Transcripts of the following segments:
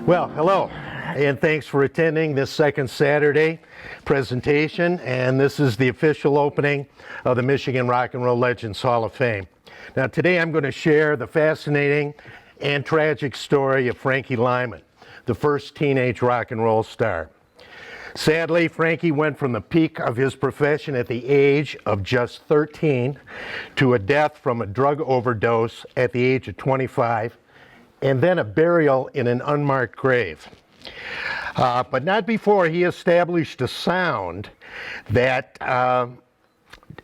Well, hello, and thanks for attending this second Saturday presentation, and this is the official opening of the Michigan Rock and Roll Legends Hall of Fame. Now, today I'm going to share the fascinating and tragic story of Frankie Lymon, the first teenage rock and roll star. Sadly, Frankie went from the peak of his profession at the age of just 13 to a death from a drug overdose at the age of 25, and then a burial in an unmarked grave. But not before he established a sound that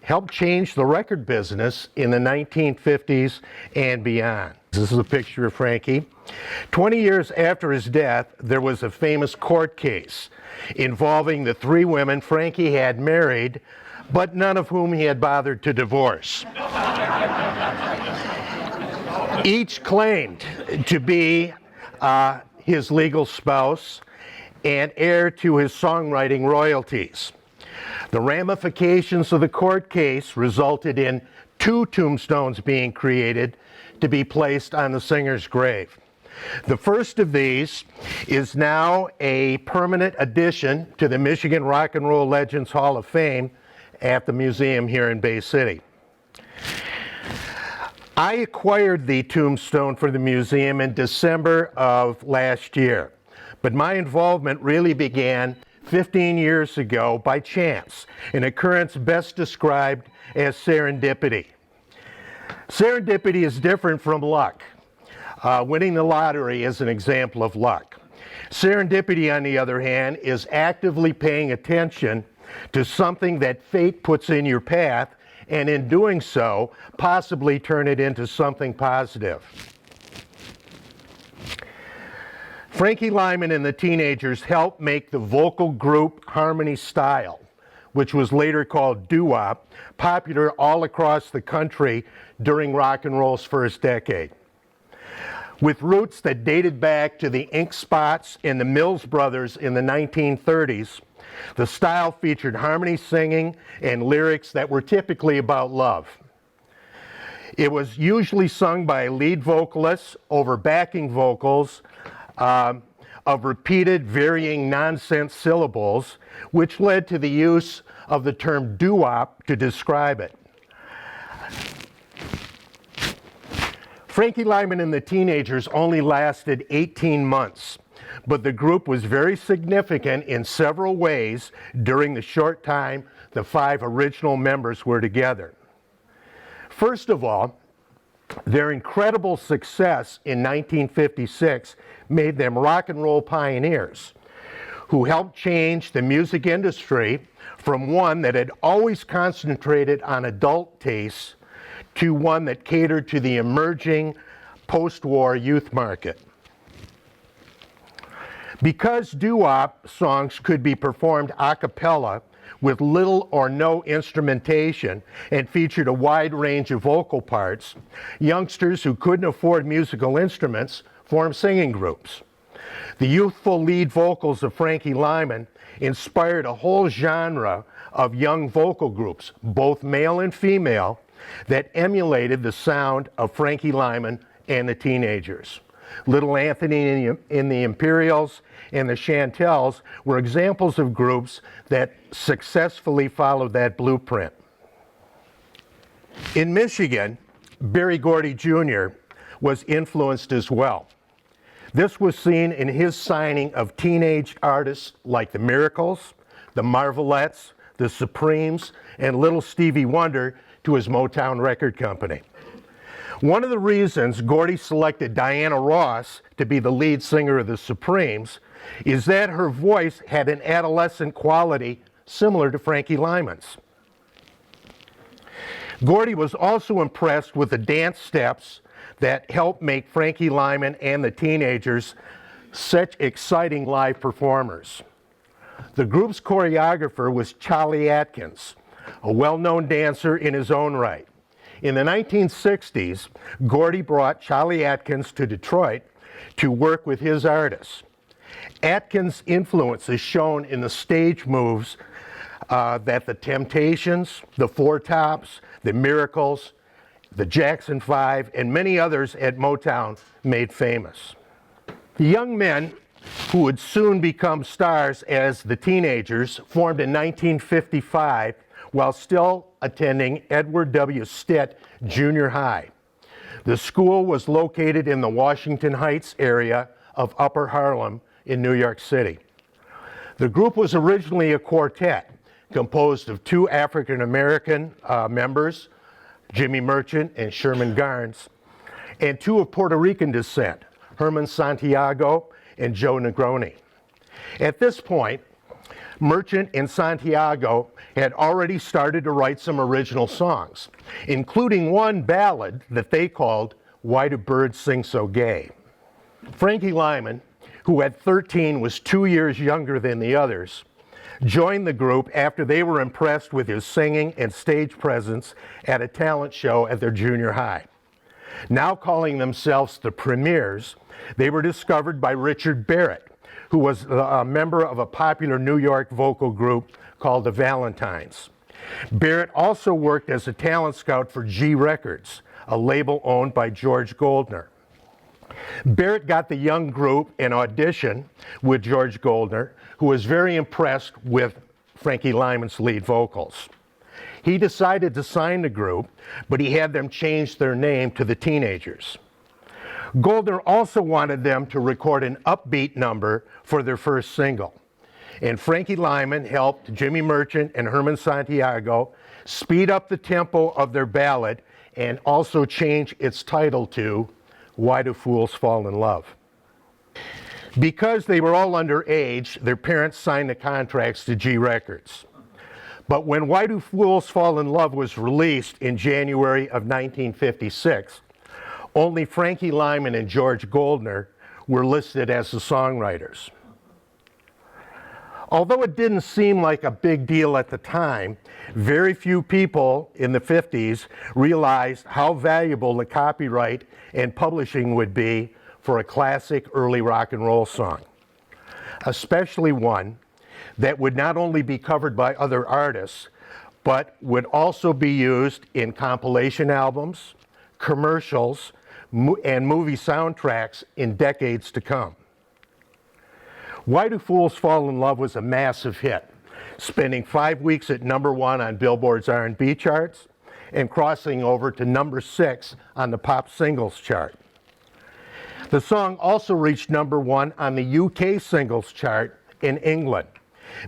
helped change the record business in the 1950s and beyond. This is a picture of Frankie. 20 years after his death, there was a famous court case involving the three women Frankie had married, but none of whom he had bothered to divorce. Each claimed to be his legal spouse and heir to his songwriting royalties. The ramifications of the court case resulted in two tombstones being created to be placed on the singer's grave. The first of these is now a permanent addition to the Michigan Rock and Roll Legends Hall of Fame at the museum here in Bay City. I acquired the tombstone for the museum in December of last year, but my involvement really began 15 years ago by chance, an occurrence best described as serendipity. Serendipity is different from luck. Winning the lottery is an example of luck. Serendipity, on the other hand, is actively paying attention to something that fate puts in your path, and in doing so, possibly turn it into something positive. Frankie Lymon and the Teenagers helped make the vocal group harmony style, which was later called doo-wop, popular all across the country during rock and roll's first decade. With roots that dated back to the Ink Spots and the Mills Brothers in the 1930s, the style featured harmony singing and lyrics that were typically about love. It was usually sung by a lead vocalist over backing vocals of repeated varying nonsense syllables, which led to the use of the term doo-wop to describe it. Frankie Lymon and the Teenagers only lasted 18 months, but the group was very significant in several ways during the short time the five original members were together. First of all, their incredible success in 1956 made them rock and roll pioneers who helped change the music industry from one that had always concentrated on adult tastes to one that catered to the emerging post-war youth market. Because doo-wop songs could be performed a cappella with little or no instrumentation and featured a wide range of vocal parts, youngsters who couldn't afford musical instruments formed singing groups. The youthful lead vocals of Frankie Lymon inspired a whole genre of young vocal groups, both male and female, that emulated the sound of Frankie Lymon and the Teenagers. Little Anthony in the Imperials and the Chantels were examples of groups that successfully followed that blueprint. In Michigan, Berry Gordy Jr. was influenced as well. This was seen in his signing of teenage artists like the Miracles, the Marvelettes, the Supremes, and Little Stevie Wonder to his Motown record company. One of the reasons Gordy selected Diana Ross to be the lead singer of the Supremes is that her voice had an adolescent quality similar to Frankie Lymon's. Gordy was also impressed with the dance steps that helped make Frankie Lymon and the Teenagers such exciting live performers. The group's choreographer was Charlie Atkins, a well-known dancer in his own right. In the 1960s, Gordy brought Charlie Atkins to Detroit to work with his artists. Atkins' influence is shown in the stage moves that the Temptations, the Four Tops, the Miracles, the Jackson 5, and many others at Motown made famous. The young men who would soon become stars as the Teenagers, formed in 1955 while still attending Edward W. Stitt Junior High. The school was located in the Washington Heights area of Upper Harlem in New York City. The group was originally a quartet composed of two African-American members, Jimmy Merchant and Sherman Garnes, and two of Puerto Rican descent, Herman Santiago and Joe Negroni. At this point, Merchant and Santiago had already started to write some original songs, including one ballad that they called Why Do Birds Sing So Gay? Frankie Lymon, who at 13 was 2 years younger than the others, joined the group after they were impressed with his singing and stage presence at a talent show at their junior high. Now calling themselves the Premiers, they were discovered by Richard Barrett, who was a member of a popular New York vocal group called the Valentines. Barrett also worked as a talent scout for G Records, a label owned by George Goldner. Barrett got the young group an audition with George Goldner, who was very impressed with Frankie Lymon's lead vocals. He decided to sign the group, but he had them change their name to the Teenagers. Goldner also wanted them to record an upbeat number for their first single, and Frankie Lymon helped Jimmy Merchant and Herman Santiago speed up the tempo of their ballad and also change its title to Why Do Fools Fall in Love? Because they were all underage, their parents signed the contracts to G Records. But when Why Do Fools Fall in Love was released in January of 1956, only Frankie Lymon and George Goldner were listed as the songwriters. Although it didn't seem like a big deal at the time, very few people in the 50s realized how valuable the copyright and publishing would be for a classic early rock and roll song, especially one that would not only be covered by other artists, but would also be used in compilation albums, commercials, and movie soundtracks in decades to come. Why Do Fools Fall in Love was a massive hit, spending 5 weeks at #1 on Billboard's R&B charts and crossing over to #6 on the pop singles chart. The song also reached #1 on the UK singles chart in England,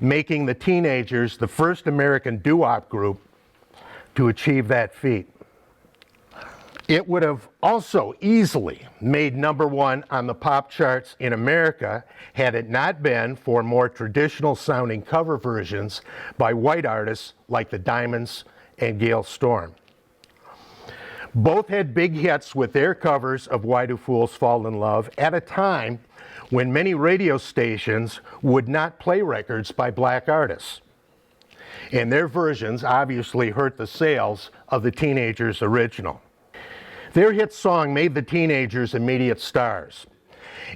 making the Teenagers the first American doo-wop group to achieve that feat. It would have also easily made #1 on the pop charts in America had it not been for more traditional sounding cover versions by white artists like the Diamonds and Gail Storm. Both had big hits with their covers of Why Do Fools Fall in Love at a time when many radio stations would not play records by black artists. And their versions obviously hurt the sales of the Teenagers' original. Their hit song made the Teenagers immediate stars,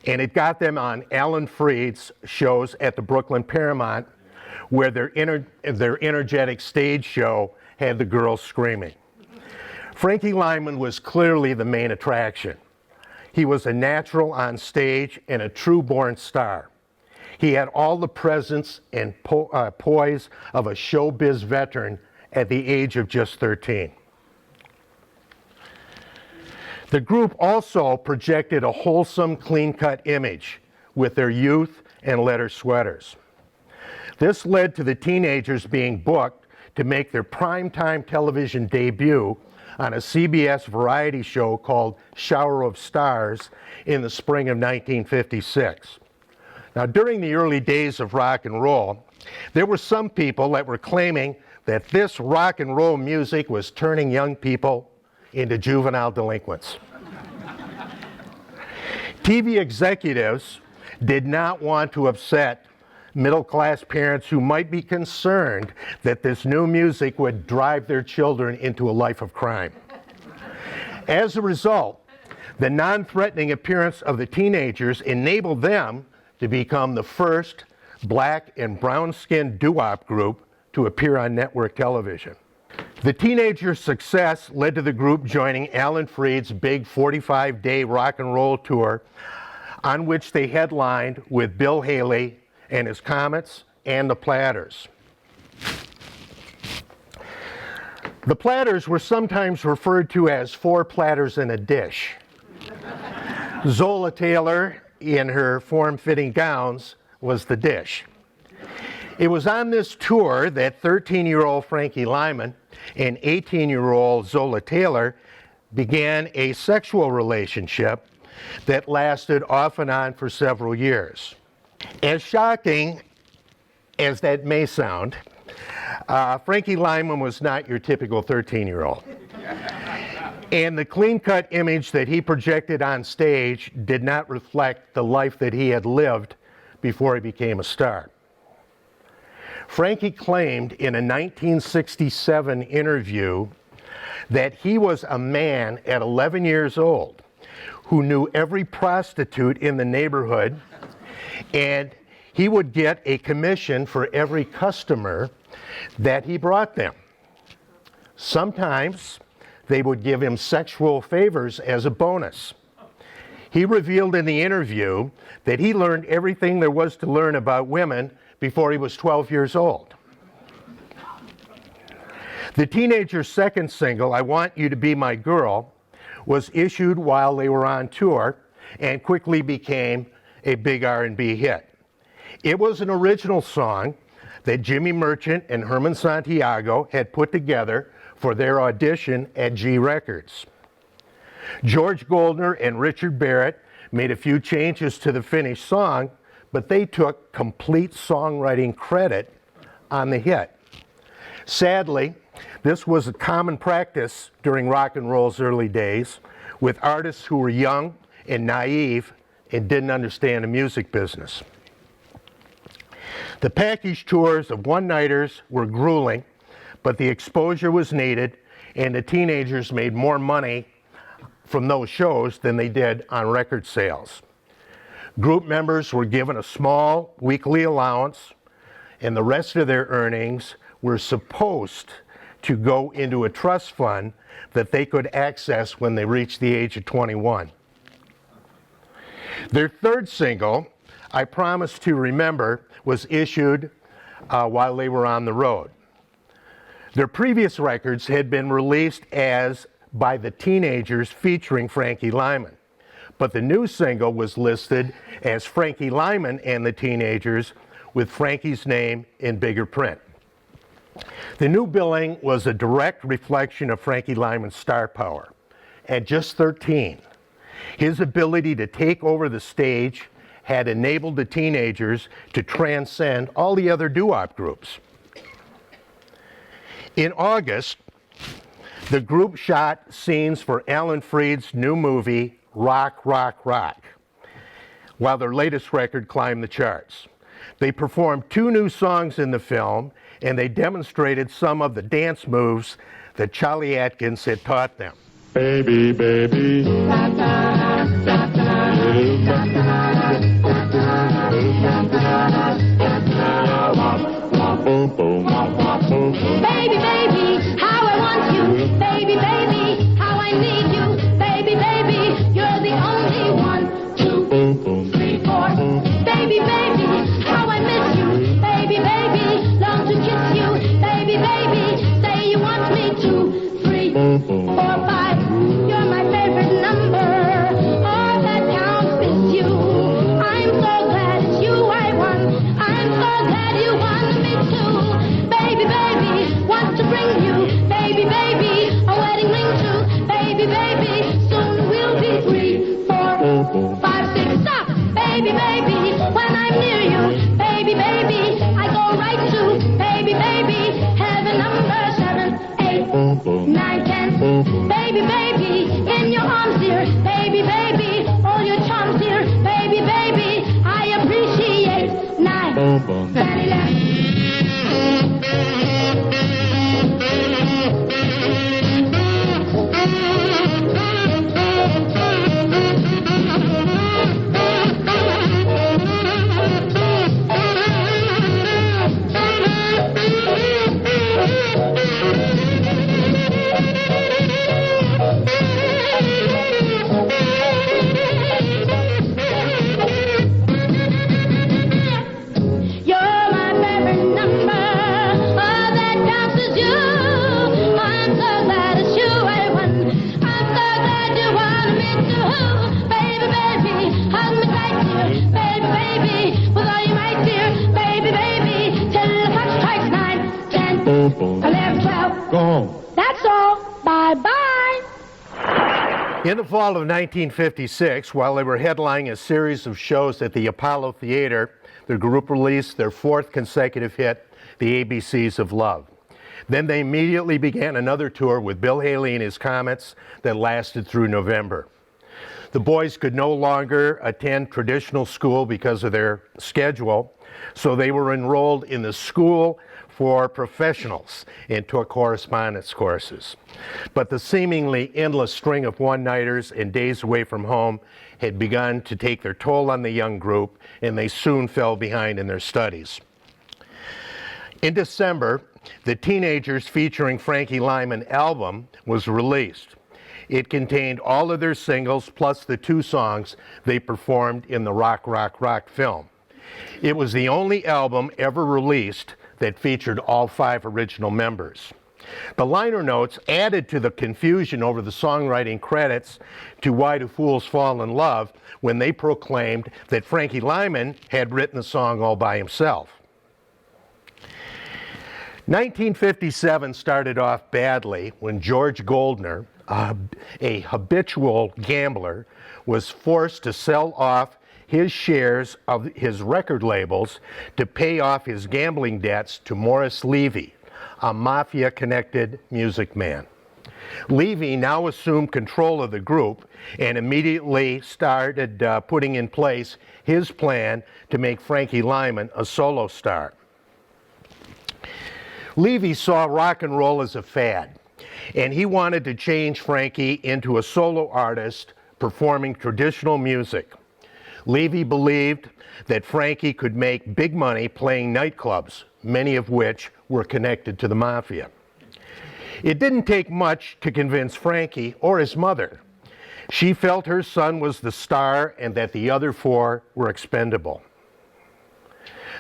and it got them on Alan Freed's shows at the Brooklyn Paramount, where their energetic stage show had the girls screaming. Frankie Lymon was clearly the main attraction. He was a natural on stage and a true born star. He had all the presence and poise of a showbiz veteran at the age of just 13. The group also projected a wholesome, clean-cut image with their youth and leather sweaters. This led to the Teenagers being booked to make their primetime television debut on a CBS variety show called Shower of Stars in the spring of 1956. Now, during the early days of rock and roll, there were some people that were claiming that this rock and roll music was turning young people into juvenile delinquents. TV executives did not want to upset middle-class parents who might be concerned that this new music would drive their children into a life of crime. As a result, the non-threatening appearance of the Teenagers enabled them to become the first black and brown-skinned doo-wop group to appear on network television. The Teenagers' success led to the group joining Alan Freed's big 45-day rock and roll tour on which they headlined with Bill Haley and his Comets and the Platters. The Platters were sometimes referred to as four platters in a dish. Zola Taylor, in her form-fitting gowns, was the dish. It was on this tour that 13-year-old Frankie Lymon and 18-year-old Zola Taylor began a sexual relationship that lasted off and on for several years. As shocking as that may sound, Frankie Lymon was not your typical 13-year-old. And the clean-cut image that he projected on stage did not reflect the life that he had lived before he became a star. Frankie claimed in a 1967 interview that he was a man at 11 years old who knew every prostitute in the neighborhood, and he would get a commission for every customer that he brought them. Sometimes they would give him sexual favors as a bonus. He revealed in the interview that he learned everything there was to learn about women before he was 12 years old. The teenager's second single, I Want You to Be My Girl, was issued while they were on tour and quickly became a big R&B hit. It was an original song that Jimmy Merchant and Herman Santiago had put together for their audition at G Records. George Goldner and Richard Barrett made a few changes to the finished song, but they took complete songwriting credit on the hit. Sadly, this was a common practice during rock and roll's early days with artists who were young and naive and didn't understand the music business. The package tours of one-nighters were grueling, but the exposure was needed, and the teenagers made more money from those shows than they did on record sales. Group members were given a small weekly allowance, and the rest of their earnings were supposed to go into a trust fund that they could access when they reached the age of 21. Their third single, I Promise to Remember, was issued while they were on the road. Their previous records had been released as By the Teenagers featuring Frankie Lymon, but the new single was listed as Frankie Lymon and the Teenagers with Frankie's name in bigger print. The new billing was a direct reflection of Frankie Lymon's star power. At just 13, his ability to take over the stage had enabled the Teenagers to transcend all the other doo-wop groups. In August, the group shot scenes for Alan Freed's new movie, Rock, Rock, Rock, while their latest record climbed the charts. They performed 2 new songs in the film, and they demonstrated some of the dance moves that Charlie Atkins had taught them. Baby, baby. Baby, baby, how I want you. Baby, baby, how I need you. Baby, baby, you're the only one. 2, 3, 4. Baby, baby, how I miss you. Baby, baby, long to kiss you. Baby, baby, say you want me. 2, 3, 4, 5. You're my favorite number. All that counts is you. I'm so glad it's you I want. I'm so glad you want me too. Baby, baby, want to bring you. Baby, baby, a wedding ring too. Baby, baby, soon we'll be 3, 4, 5, 6. Stop! Baby, baby, when I'm near you. Baby, baby, I go right to. Baby, baby, heaven number 7, 8, 9, 10. Baby, baby, in your arms, dear. Baby, baby, all your charms, dear. Baby, baby, I appreciate 9, 10, 11. boom, boom. 11, 12. Go home. That's all. Bye-bye. In the fall of 1956, while they were headlining a series of shows at the Apollo Theater, the group released their fourth consecutive hit, The ABCs of Love. Then they immediately began another tour with Bill Haley and his Comets that lasted through November. The boys could no longer attend traditional school because of their schedule, so they were enrolled in the School for Professionals and took correspondence courses. But the seemingly endless string of one-nighters and days away from home had begun to take their toll on the young group, and they soon fell behind in their studies. In December, the Teenagers featuring Frankie Lymon album was released. It contained all of their singles plus the 2 songs they performed in the Rock, Rock, Rock film. It was the only album ever released that featured all 5 original members. The liner notes added to the confusion over the songwriting credits to Why Do Fools Fall in Love when they proclaimed that Frankie Lymon had written the song all by himself. 1957 started off badly when George Goldner, a habitual gambler, was forced to sell off his shares of his record labels to pay off his gambling debts to Morris Levy, a mafia-connected music man. Levy now assumed control of the group and immediately started putting in place his plan to make Frankie Lymon a solo star. Levy saw rock and roll as a fad, and he wanted to change Frankie into a solo artist performing traditional music. Levy believed that Frankie could make big money playing nightclubs, many of which were connected to the mafia. It didn't take much to convince Frankie or his mother. She felt her son was the star and that the other 4 were expendable.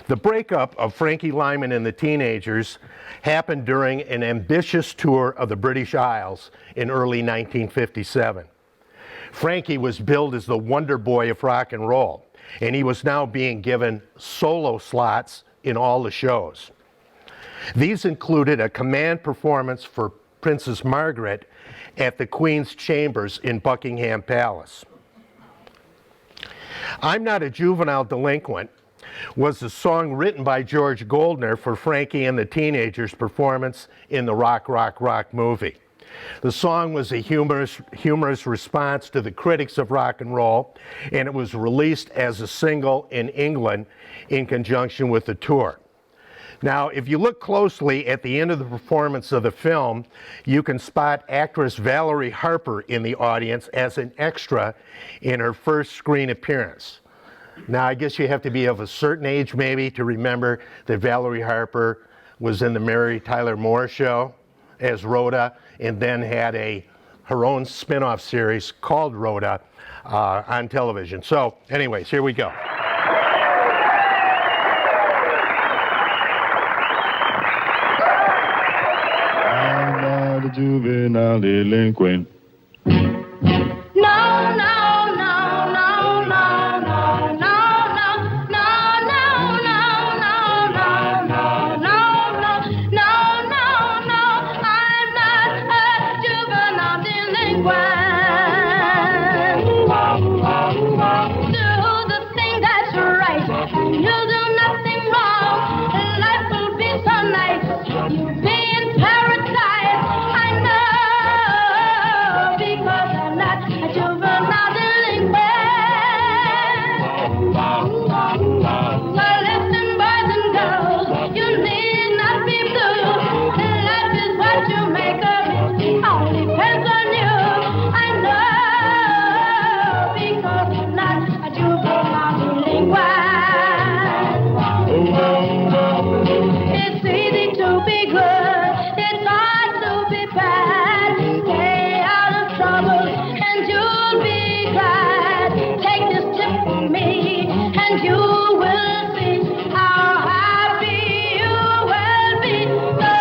The breakup of Frankie Lymon and the Teenagers happened during an ambitious tour of the British Isles in early 1957. Frankie was billed as the wonder boy of rock and roll, and he was now being given solo slots in all the shows. These included a command performance for Princess Margaret at the Queen's Chambers in Buckingham Palace. I'm Not a Juvenile Delinquent was a song written by George Goldner for Frankie and the Teenagers' performance in the Rock, Rock, Rock movie. The song was a humorous response to the critics of rock and roll, and it was released as a single in England in conjunction with the tour. Now, if you look closely at the end of the performance of the film, you can spot actress Valerie Harper in the audience as an extra in her first screen appearance. Now, I guess you have to be of a certain age maybe to remember that Valerie Harper was in the Mary Tyler Moore Show as Rhoda, and then had her own spin-off series called Rhoda on television. So anyways, here we go. I'm not a juvenile delinquent. No, no, no, no, no, no, no, no, no, no, no, no, no, no, no, no, no, I'm not a juvenile delinquent. Do the thing that's right, and you'll do nothing wrong. Life will be so nice, you'll be in paradise. I know, because I'm not a juvenile delinquent. Well, listen, boys and girls, you need not be blue. Life is what you make of it, all depends on you. I know, because I'm not a juvenile delinquent. It's easy to be good, it's hard to be bad. Stay out of trouble and you'll be glad. Take this tip from me and you will see how happy you will be. Oh,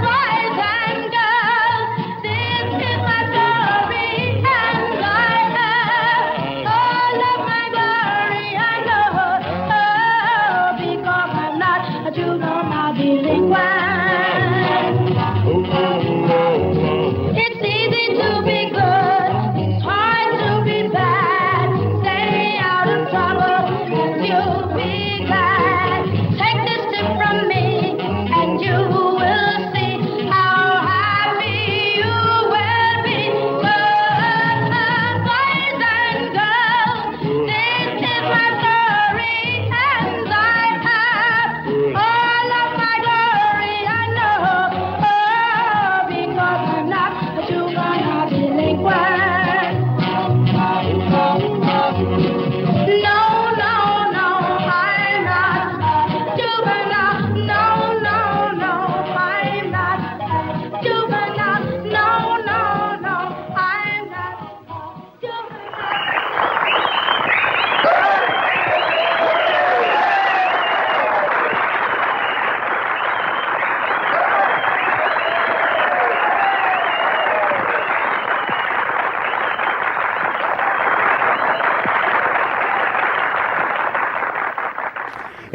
boys and girls, this is my story and I have all of my glory. I know, oh, because I'm not a juvenile delinquent.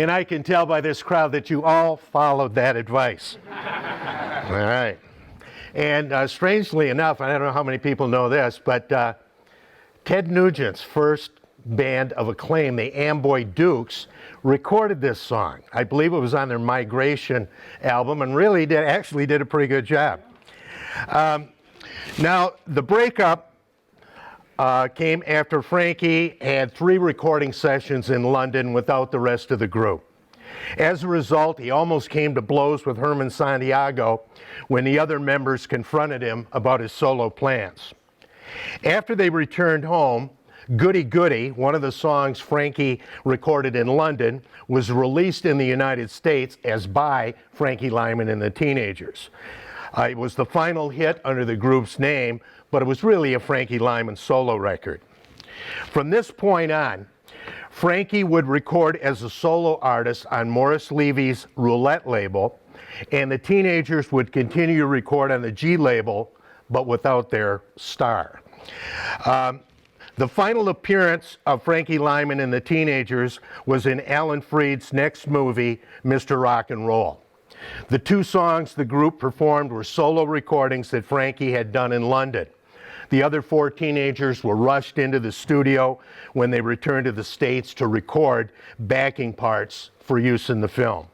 And I can tell by this crowd that you all followed that advice. All right. And strangely enough, I don't know how many people know this, but Ted Nugent's first band of Acclaim, the Amboy Dukes, recorded this song. I believe it was on their Migration album, and really actually did a pretty good job. Now, the breakup came after Frankie had 3 recording sessions in London without the rest of the group. As a result, he almost came to blows with Herman Santiago when the other members confronted him about his solo plans. After they returned home, Goody Goody, one of the songs Frankie recorded in London, was released in the United States as by Frankie Lymon and the Teenagers. It was the final hit under the group's name, but it was really a Frankie Lymon solo record. From this point on, Frankie would record as a solo artist on Morris Levy's Roulette label, and the Teenagers would continue to record on the G label, but without their star. The final appearance of Frankie Lymon and the Teenagers was in Alan Freed's next movie, Mr. Rock and Roll. The 2 songs the group performed were solo recordings that Frankie had done in London. The other 4 teenagers were rushed into the studio when they returned to the States to record backing parts for use in the film.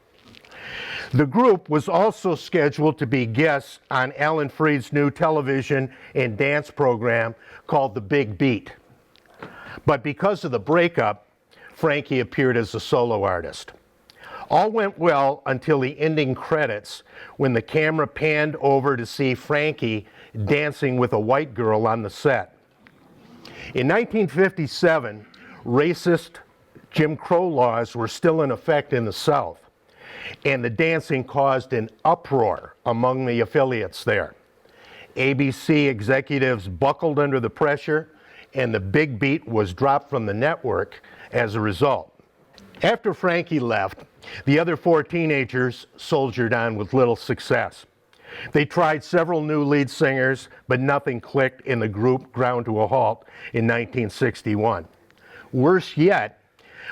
The group was also scheduled to be guests on Alan Freed's new television and dance program called The Big Beat. But because of the breakup, Frankie appeared as a solo artist. All went well until the ending credits, when the camera panned over to see Frankie dancing with a white girl on the set. In 1957, racist Jim Crow laws were still in effect in the South, and the dancing caused an uproar among the affiliates there. ABC executives buckled under the pressure, and The Big Beat was dropped from the network as a result. After Frankie left, the other 4 teenagers soldiered on with little success. They tried several new lead singers, but nothing clicked, and the group ground to a halt in 1961. Worse yet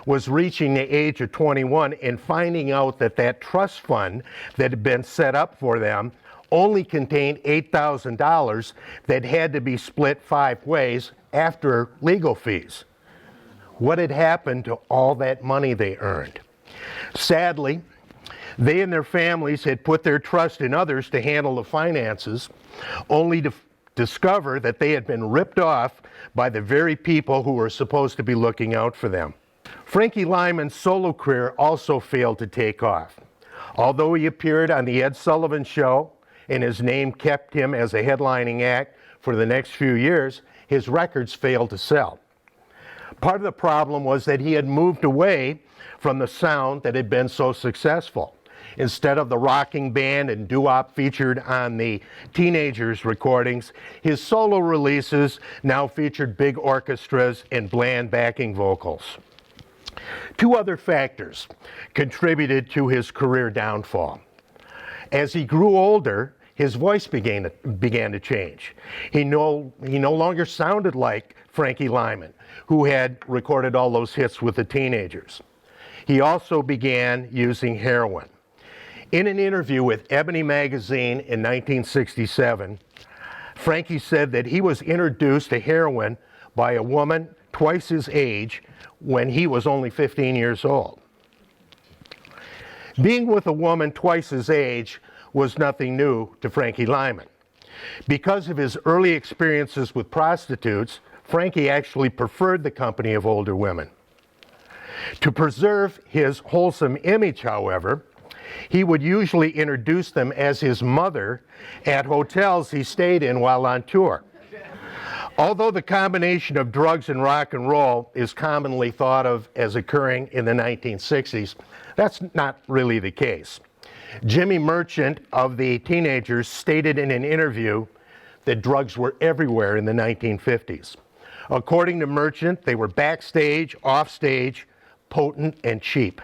was reaching the age of 21 and finding out that that trust fund that had been set up for them only contained $8,000 that had to be split 5 ways after legal fees. What had happened to all that money they earned? Sadly, they and their families had put their trust in others to handle the finances, only to discover that they had been ripped off by the very people who were supposed to be looking out for them. Frankie Lymon's solo career also failed to take off. Although he appeared on The Ed Sullivan Show and his name kept him as a headlining act for the next few years, his records failed to sell. Part of the problem was that he had moved away from the sound that had been so successful. Instead of the rocking band and doo-wop featured on the Teenagers recordings, his solo releases now featured big orchestras and bland backing vocals. 2 other factors contributed to his career downfall. As he grew older, his voice began to change. He no longer sounded like Frankie Lymon, who had recorded all those hits with the Teenagers. He also began using heroin. In an interview with Ebony magazine in 1967, Frankie said that he was introduced to heroin by a woman twice his age when he was only 15 years old. Being with a woman twice his age was nothing new to Frankie Lymon. Because of his early experiences with prostitutes, Frankie actually preferred the company of older women. To preserve his wholesome image, however, he would usually introduce them as his mother at hotels he stayed in while on tour. Although the combination of drugs and rock and roll is commonly thought of as occurring in the 1960s, that's not really the case. Jimmy Merchant of the Teenagers stated in an interview that drugs were everywhere in the 1950s. According to Merchant, they were backstage, offstage, potent, and cheap.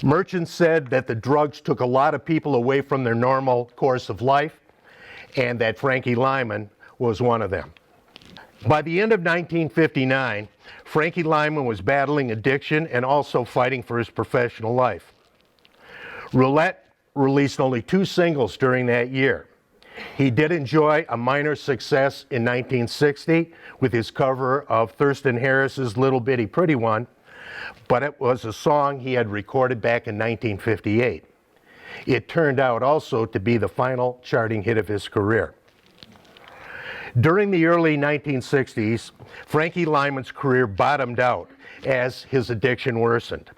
Merchant said that the drugs took a lot of people away from their normal course of life, and that Frankie Lymon was one of them. By the end of 1959, Frankie Lymon was battling addiction and also fighting for his professional life. Roulette released only 2 singles during that year. He did enjoy a minor success in 1960 with his cover of Thurston Harris's Little Bitty Pretty One, but it was a song he had recorded back in 1958. It turned out also to be the final charting hit of his career. During the early 1960s, Frankie Lymon's career bottomed out as his addiction worsened.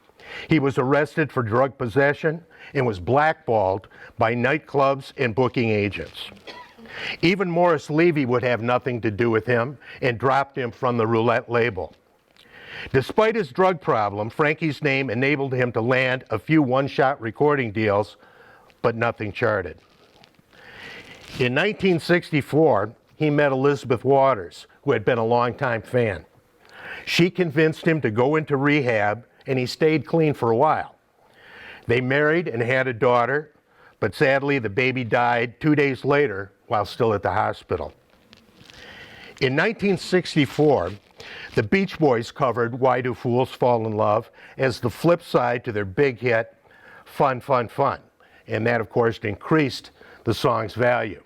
He was arrested for drug possession and was blackballed by nightclubs and booking agents. Even Morris Levy would have nothing to do with him and dropped him from the Roulette label. Despite his drug problem, Frankie's name enabled him to land a few one-shot recording deals, but nothing charted. In 1964, he met Elizabeth Waters, who had been a longtime fan. She convinced him to go into rehab, and he stayed clean for a while. They married and had a daughter, but sadly the baby died 2 days later while still at the hospital. In 1964, the Beach Boys covered Why Do Fools Fall in Love as the flip side to their big hit, Fun, Fun, Fun. And that, of course, increased the song's value.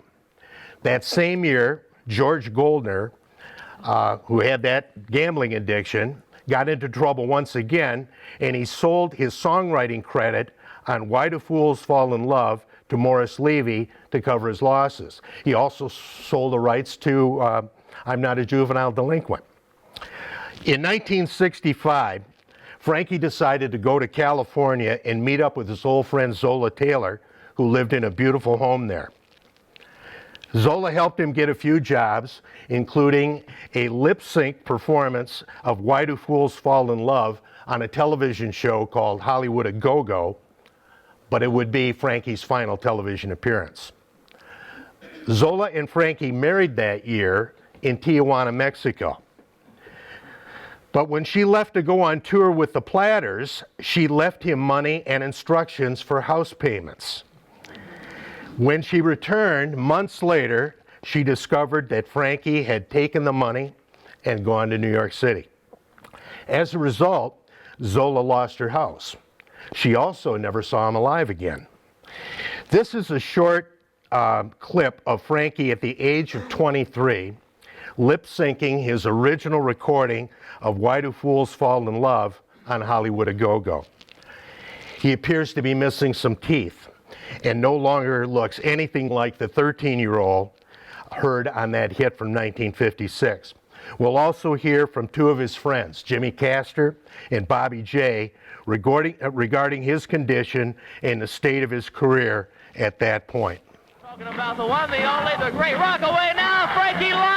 That same year, George Goldner, who had that gambling addiction, got into trouble once again, and he sold his songwriting credit on Why Do Fools Fall in Love to Morris Levy to cover his losses. He also sold the rights to I'm Not a Juvenile Delinquent. In 1965, Frankie decided to go to California and meet up with his old friend Zola Taylor, who lived in a beautiful home there. Zola helped him get a few jobs, including a lip-sync performance of Why Do Fools Fall in Love on a television show called Hollywood A Go-Go, but it would be Frankie's final television appearance. Zola and Frankie married that year in Tijuana, Mexico. But when she left to go on tour with the Platters, she left him money and instructions for house payments. When she returned, months later, she discovered that Frankie had taken the money and gone to New York City. As a result, Zola lost her house. She also never saw him alive again. This is a short clip of Frankie at the age of 23, lip-syncing his original recording of Why Do Fools Fall in Love on Hollywood A Go-Go. He appears to be missing some teeth and no longer looks anything like the 13-year-old heard on that hit from 1956. We'll also hear from 2 of his friends, Jimmy Castor and Bobby J, regarding his condition and the state of his career at that point. Talking about the one, the only, the great rockaway now, Frankie Lymon!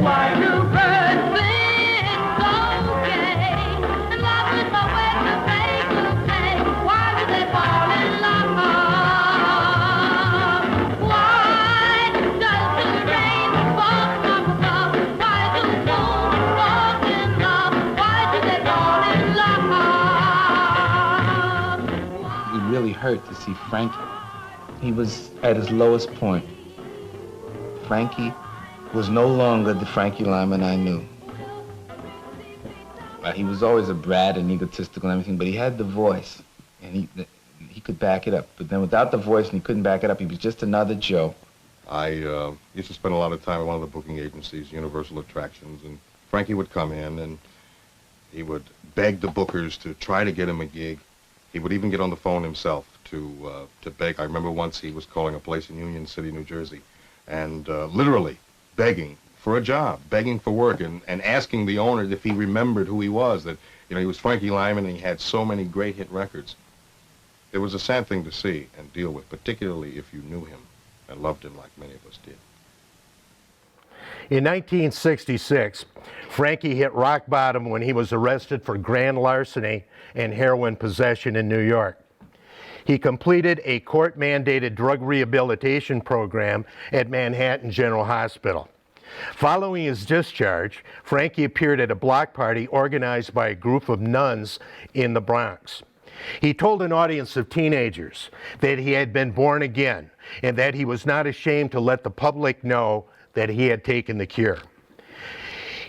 Why do birds sing so gay? And love is my way to make them pay. Why do they fall in love? Why does the rain fall from above? Why do fools fall in love? Why do they fall in love? It really hurt to see Frankie. He was at his lowest point. Frankie was no longer the Frankie Lymon I knew. He was always a brat and egotistical and everything, but he had the voice, and he could back it up. But then without the voice and he couldn't back it up, he was just another Joe. I used to spend a lot of time at one of the booking agencies, Universal Attractions, and Frankie would come in and he would beg the bookers to try to get him a gig. He would even get on the phone himself to beg. I remember once he was calling a place in Union City, New Jersey, and literally begging for a job, begging for work, and asking the owner if he remembered who he was, that, you know, he was Frankie Lymon and he had so many great hit records. It was a sad thing to see and deal with, particularly if you knew him and loved him like many of us did. In 1966, Frankie hit rock bottom when he was arrested for grand larceny and heroin possession in New York. He completed a court-mandated drug rehabilitation program at Manhattan General Hospital. Following his discharge, Frankie appeared at a block party organized by a group of nuns in the Bronx. He told an audience of teenagers that he had been born again and that he was not ashamed to let the public know that he had taken the cure.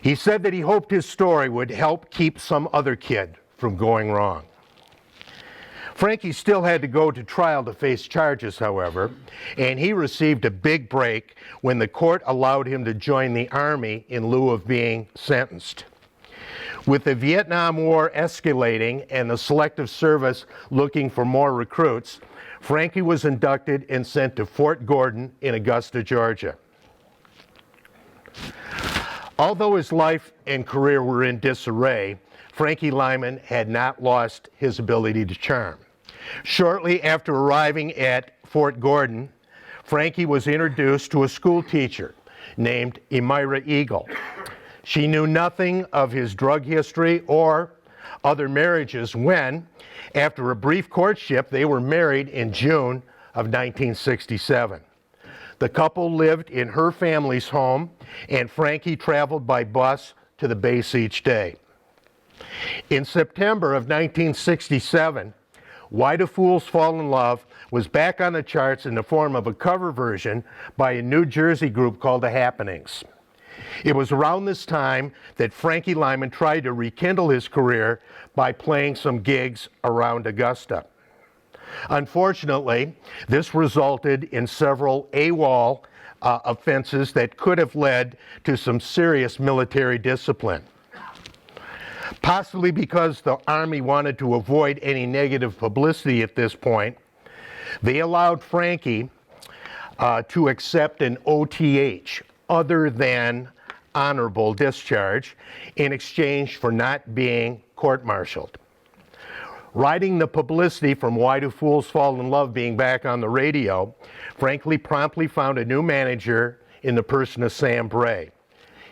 He said that he hoped his story would help keep some other kid from going wrong. Frankie still had to go to trial to face charges, however, and he received a big break when the court allowed him to join the Army in lieu of being sentenced. With the Vietnam War escalating and the Selective Service looking for more recruits, Frankie was inducted and sent to Fort Gordon in Augusta, Georgia. Although his life and career were in disarray, Frankie Lymon had not lost his ability to charm. Shortly after arriving at Fort Gordon, Frankie was introduced to a school teacher named Emira Eagle. She knew nothing of his drug history or other marriages when, after a brief courtship, they were married in June of 1967. The couple lived in her family's home, and Frankie traveled by bus to the base each day. In September of 1967, Why Do Fools Fall in Love was back on the charts in the form of a cover version by a New Jersey group called The Happenings. It was around this time that Frankie Lymon tried to rekindle his career by playing some gigs around Augusta. Unfortunately, this resulted in several AWOL offenses that could have led to some serious military discipline. Possibly because the Army wanted to avoid any negative publicity at this point, they allowed Frankie to accept an OTH, other than honorable discharge, in exchange for not being court-martialed. Riding the publicity from Why Do Fools Fall in Love being back on the radio, Frankie promptly found a new manager in the person of Sam Bray.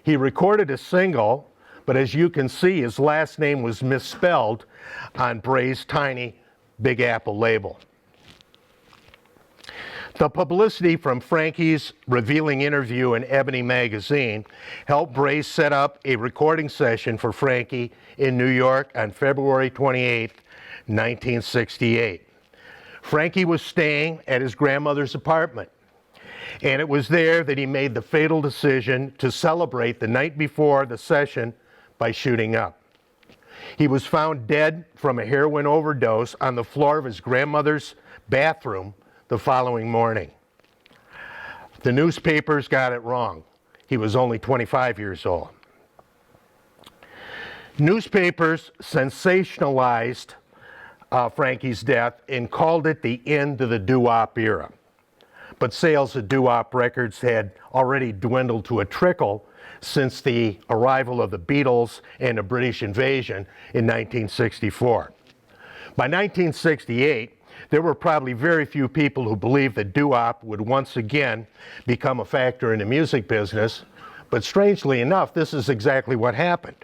He recorded a single, but as you can see, his last name was misspelled on Bray's tiny Big Apple label. The publicity from Frankie's revealing interview in Ebony magazine helped Bray set up a recording session for Frankie in New York on February 28, 1968. Frankie was staying at his grandmother's apartment, and it was there that he made the fatal decision to celebrate the night before the session by shooting up. He was found dead from a heroin overdose on the floor of his grandmother's bathroom the following morning. The newspapers got it wrong. He was only 25 years old. Newspapers sensationalized Frankie's death and called it the end of the doo-wop era. But sales of doo-wop records had already dwindled to a trickle since the arrival of the Beatles and the British invasion in 1964. By 1968, there were probably very few people who believed that doo-wop would once again become a factor in the music business, but strangely enough, this is exactly what happened.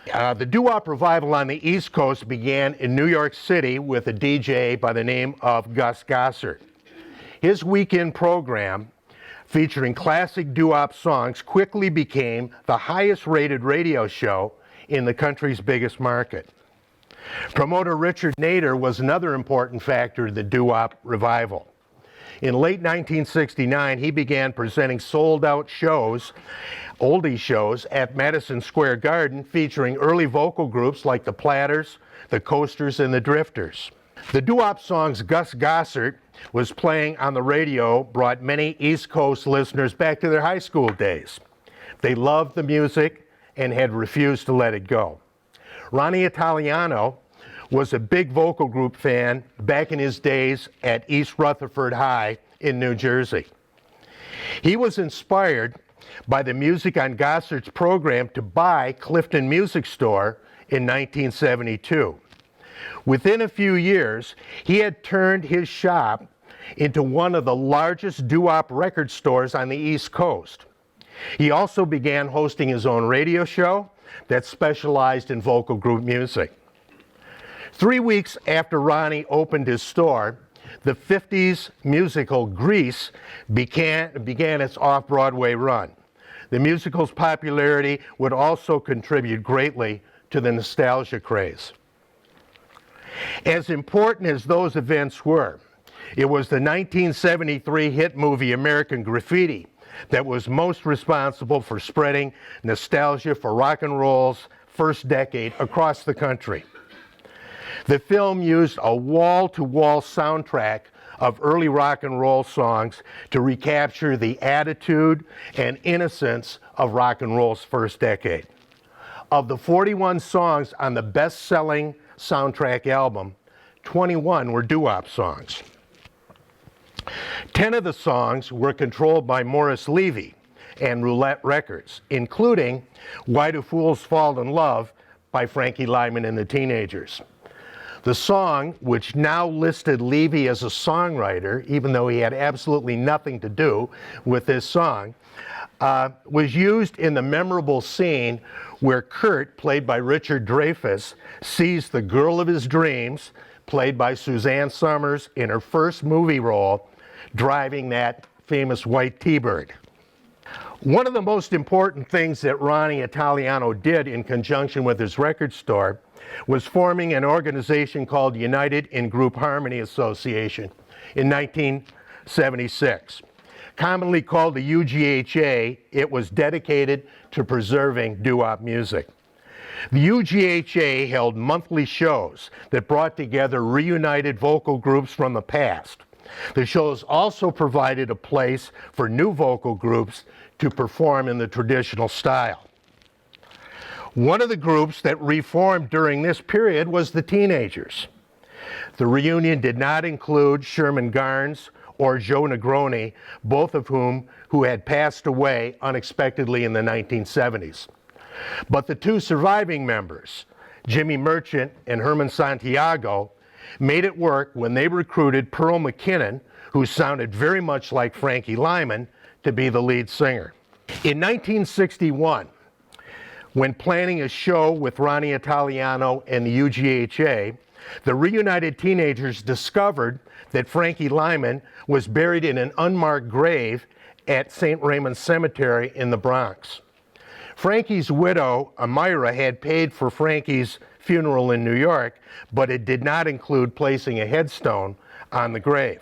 The doo-wop revival on the East Coast began in New York City with a DJ by the name of Gus Gossard. His weekend program, featuring classic doo-wop songs, quickly became the highest-rated radio show in the country's biggest market. Promoter Richard Nader was another important factor in the doo-wop revival. In late 1969, he began presenting sold-out shows, oldie shows, at Madison Square Garden, featuring early vocal groups like the Platters, the Coasters, and the Drifters. The doo-wop songs Gus Gossard was playing on the radio brought many East Coast listeners back to their high school days. They loved the music and had refused to let it go. Ronnie Italiano was a big vocal group fan back in his days at East Rutherford High in New Jersey. He was inspired by the music on Gossard's program to buy Clifton Music Store in 1972. Within a few years, he had turned his shop into one of the largest doo-wop record stores on the East Coast. He also began hosting his own radio show that specialized in vocal group music. 3 weeks after Ronnie opened his store, the 50s musical Grease began its off-Broadway run. The musical's popularity would also contribute greatly to the nostalgia craze. As important as those events were, it was the 1973 hit movie American Graffiti that was most responsible for spreading nostalgia for rock and roll's first decade across the country. The film used a wall-to-wall soundtrack of early rock and roll songs to recapture the attitude and innocence of rock and roll's first decade. Of the 41 songs on the best-selling soundtrack album, 21 were doo-wop songs. 10 of the songs were controlled by Morris Levy and Roulette Records, including Why Do Fools Fall in Love by Frankie Lymon and the Teenagers. The song, which now listed Levy as a songwriter, even though he had absolutely nothing to do with this song, was used in the memorable scene where Kurt, played by Richard Dreyfuss, sees the girl of his dreams, played by Suzanne Summers in her first movie role, driving that famous white T-Bird. One of the most important things that Ronnie Italiano did in conjunction with his record store was forming an organization called United in Group Harmony Association in 1976. Commonly called the UGHA, it was dedicated to preserving doo-wop music. The UGHA held monthly shows that brought together reunited vocal groups from the past. The shows also provided a place for new vocal groups to perform in the traditional style. One of the groups that reformed during this period was the Teenagers. The reunion did not include Sherman Garnes or Joe Negroni, both of whom had passed away unexpectedly in the 1970s. But the two surviving members, Jimmy Merchant and Herman Santiago, made it work when they recruited Pearl McKinnon, who sounded very much like Frankie Lymon, to be the lead singer. In 1961, when planning a show with Ronnie Italiano and the UGHA, the reunited Teenagers discovered that Frankie Lymon was buried in an unmarked grave at St. Raymond Cemetery in the Bronx. Frankie's widow, Amira, had paid for Frankie's funeral in New York, but it did not include placing a headstone on the grave.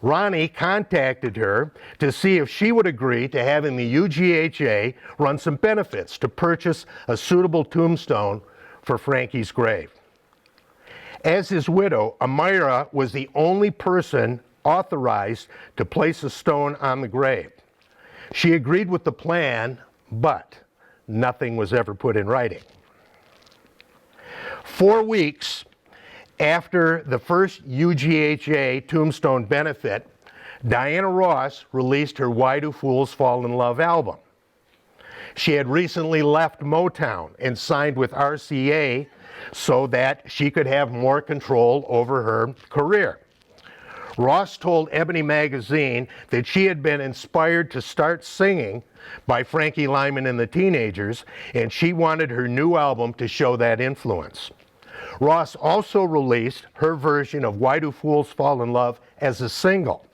Ronnie contacted her to see if she would agree to having the UGHA run some benefits to purchase a suitable tombstone for Frankie's grave. As his widow, Amira was the only person authorized to place a stone on the grave. She agreed with the plan, but nothing was ever put in writing. 4 weeks after the first UGHA Tombstone benefit, Diana Ross released her Why Do Fools Fall in Love album. She had recently left Motown and signed with RCA so that she could have more control over her career. Ross told Ebony magazine that she had been inspired to start singing by Frankie Lymon and the Teenagers, and she wanted her new album to show that influence. Ross also released her version of Why Do Fools Fall in Love as a single,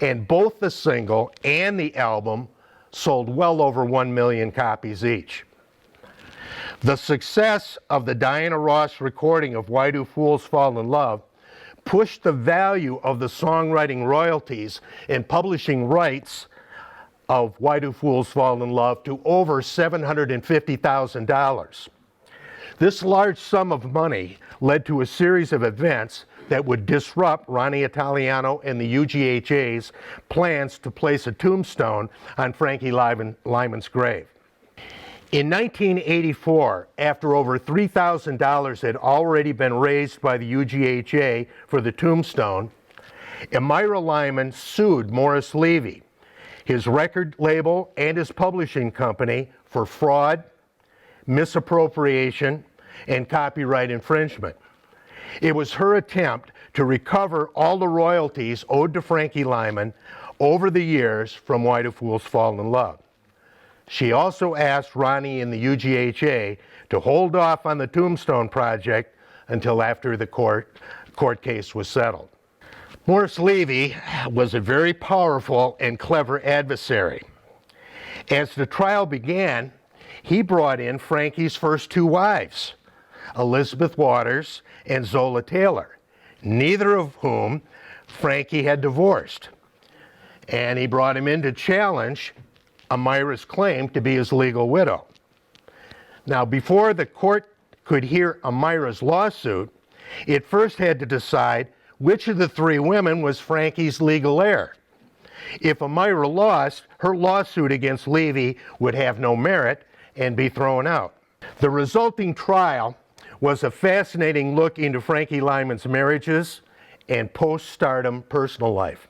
and both the single and the album sold well over 1 million copies each. The success of the Diana Ross recording of Why Do Fools Fall in Love pushed the value of the songwriting royalties and publishing rights of Why Do Fools Fall in Love to over $750,000. This large sum of money led to a series of events that would disrupt Ronnie Italiano and the UGHA's plans to place a tombstone on Frankie Lymon's grave. In 1984, after over $3,000 had already been raised by the UGHA for the tombstone, Amira Lymon sued Morris Levy, his record label and his publishing company, for fraud, misappropriation, and copyright infringement. It was her attempt to recover all the royalties owed to Frankie Lymon over the years from Why Do Fools Fall in Love. She also asked Ronnie and the UGHA to hold off on the Tombstone project until after the court case was settled. Morris Levy was a very powerful and clever adversary. As the trial began, he brought in Frankie's first 2 wives, Elizabeth Waters, and Zola Taylor, neither of whom Frankie had divorced. And he brought him in to challenge Amira's claim to be his legal widow. Now, before the court could hear Amira's lawsuit, it first had to decide which of the three women was Frankie's legal heir. If Amira lost, her lawsuit against Levy would have no merit and be thrown out. The resulting trial was a fascinating look into Frankie Lymon's marriages and post-stardom personal life.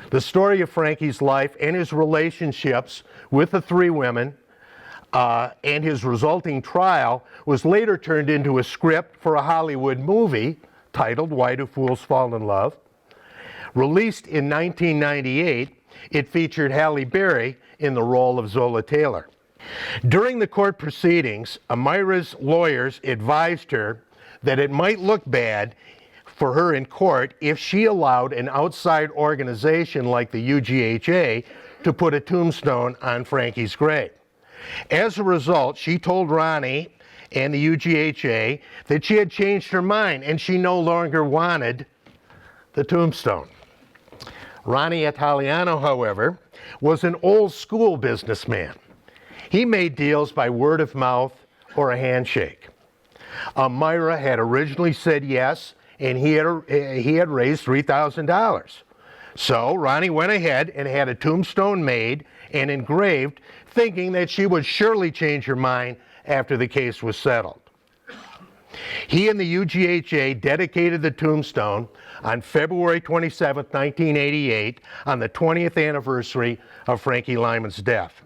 The story of Frankie's life and his relationships with the three women and his resulting trial was later turned into a script for a Hollywood movie titled Why Do Fools Fall in Love? Released in 1998, it featured Halle Berry in the role of Zola Taylor. During the court proceedings, Amira's lawyers advised her that it might look bad for her in court if she allowed an outside organization like the UGHA to put a tombstone on Frankie's grave. As a result, she told Ronnie and the UGHA that she had changed her mind and she no longer wanted the tombstone. Ronnie Italiano, however, was an old school businessman. He made deals by word of mouth or a handshake. Amira had originally said yes, and he had raised $3,000. So Ronnie went ahead and had a tombstone made and engraved, thinking that she would surely change her mind after the case was settled. He and the UGHA dedicated the tombstone on February 27, 1988, on the 20th anniversary of Frankie Lymon's death.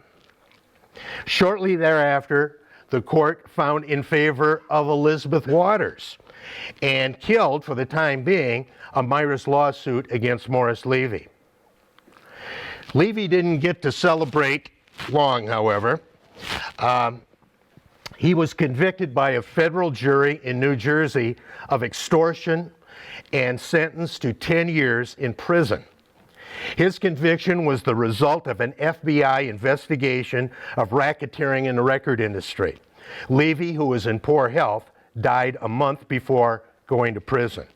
Shortly thereafter, the court found in favor of Elizabeth Waters and killed, for the time being, Amira's lawsuit against Morris Levy. Levy didn't get to celebrate long, however. He was convicted by a federal jury in New Jersey of extortion and sentenced to 10 years in prison. His conviction was the result of an FBI investigation of racketeering in the record industry. Levy, who was in poor health, died a month before going to prison.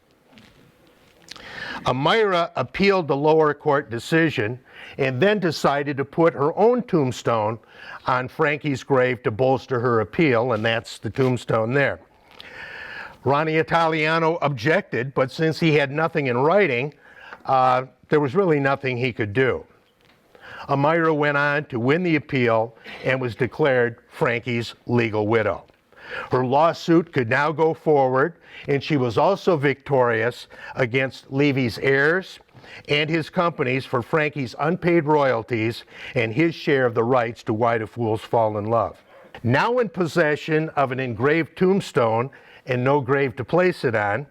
Amira appealed the lower court decision and then decided to put her own tombstone on Frankie's grave to bolster her appeal, and that's the tombstone there. Ronnie Italiano objected, but since he had nothing in writing, there was really nothing he could do. Amira went on to win the appeal and was declared Frankie's legal widow. Her lawsuit could now go forward, and she was also victorious against Levy's heirs and his companies for Frankie's unpaid royalties and his share of the rights to Why Do Fools Fall in Love. Now in possession of an engraved tombstone and no grave to place it on,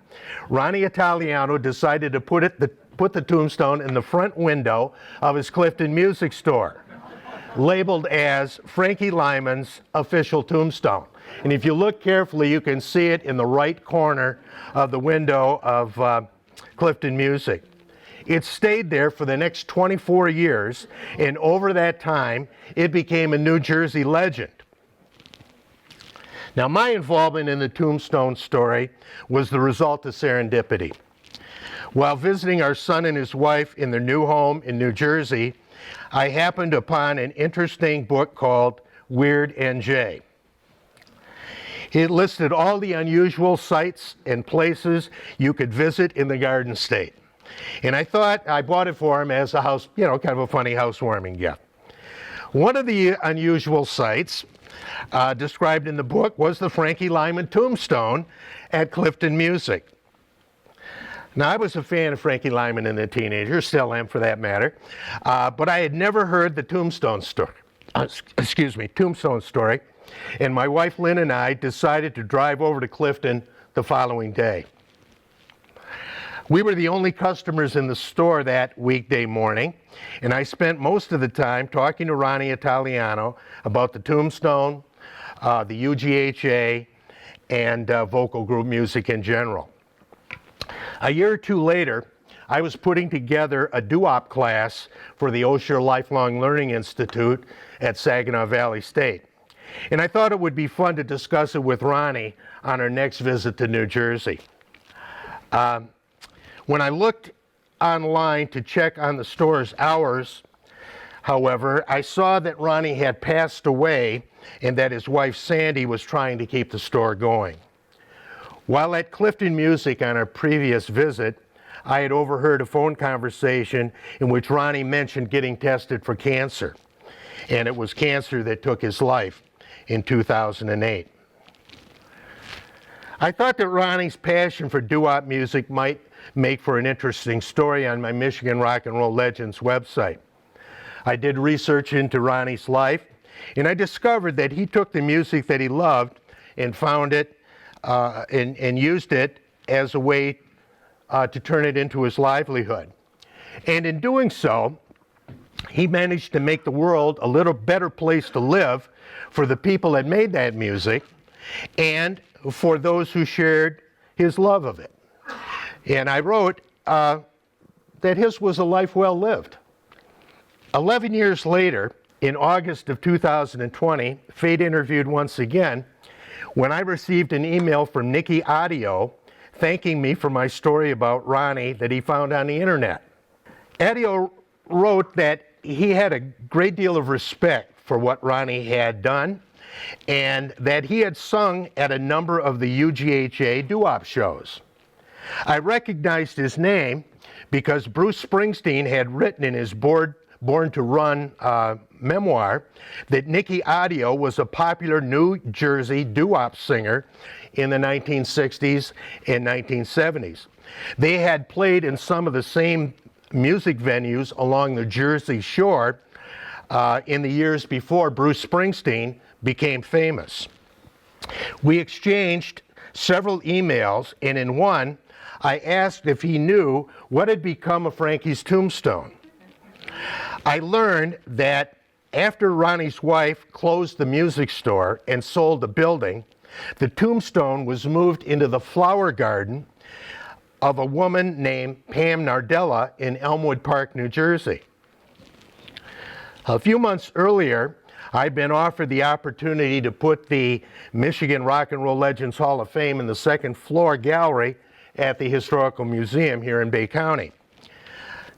Ronnie Italiano decided to put the tombstone in the front window of his Clifton music store, labeled as Frankie Lymon's official tombstone. And if you look carefully, you can see it in the right corner of the window of Clifton Music. It stayed there for the next 24 years, and over that time, it became a New Jersey legend. Now, my involvement in the tombstone story was the result of serendipity. While visiting our son and his wife in their new home in New Jersey, I happened upon an interesting book called Weird NJ. It listed all the unusual sites and places you could visit in the Garden State. And I thought I bought it for him as a house, kind of a funny housewarming gift. One of the unusual sites described in the book was the Frankie Lymon tombstone at Clifton Music. Now, I was a fan of Frankie Lymon as a teenager, still am for that matter, but I had never heard the tombstone story. Tombstone story, and my wife Lynn and I decided to drive over to Clifton the following day. We were the only customers in the store that weekday morning, and I spent most of the time talking to Ronnie Italiano about the tombstone, the UGHA, and vocal group music in general. A year or two later, I was putting together a doo-wop class for the Osher Lifelong Learning Institute at Saginaw Valley State. And I thought it would be fun to discuss it with Ronnie on our next visit to New Jersey. When I looked online to check on the store's hours, however, I saw that Ronnie had passed away and that his wife Sandy was trying to keep the store going. While at Clifton Music on our previous visit, I had overheard a phone conversation in which Ronnie mentioned getting tested for cancer, and it was cancer that took his life in 2008. I thought that Ronnie's passion for doo-wop music might make for an interesting story on my Michigan Rock and Roll Legends website. I did research into Ronnie's life, and I discovered that he took the music that he loved and found it and used it as a way to turn it into his livelihood. And in doing so, he managed to make the world a little better place to live for the people that made that music and for those who shared his love of it. And I wrote that his was a life well lived. 11 years later, in August of 2020, Fate interviewed once again when I received an email from Nicky Audio thanking me for my story about Ronnie that he found on the internet. Audio wrote that he had a great deal of respect for what Ronnie had done and that he had sung at a number of the UGHA doo-wop shows. I recognized his name because Bruce Springsteen had written in his Born to Run memoir that Nicky Audio was a popular New Jersey doo-wop singer in the 1960s and 1970s. They had played in some of the same music venues along the Jersey Shore in the years before Bruce Springsteen became famous. We exchanged several emails, and in one, I asked if he knew what had become of Frankie's Tombstone. I learned that after Ronnie's wife closed the music store and sold the building, the Tombstone was moved into the flower garden of a woman named Pam Nardella in Elmwood Park, New Jersey. A few months earlier, I'd been offered the opportunity to put the Michigan Rock and Roll Legends Hall of Fame in the second floor gallery at the Historical Museum here in Bay County.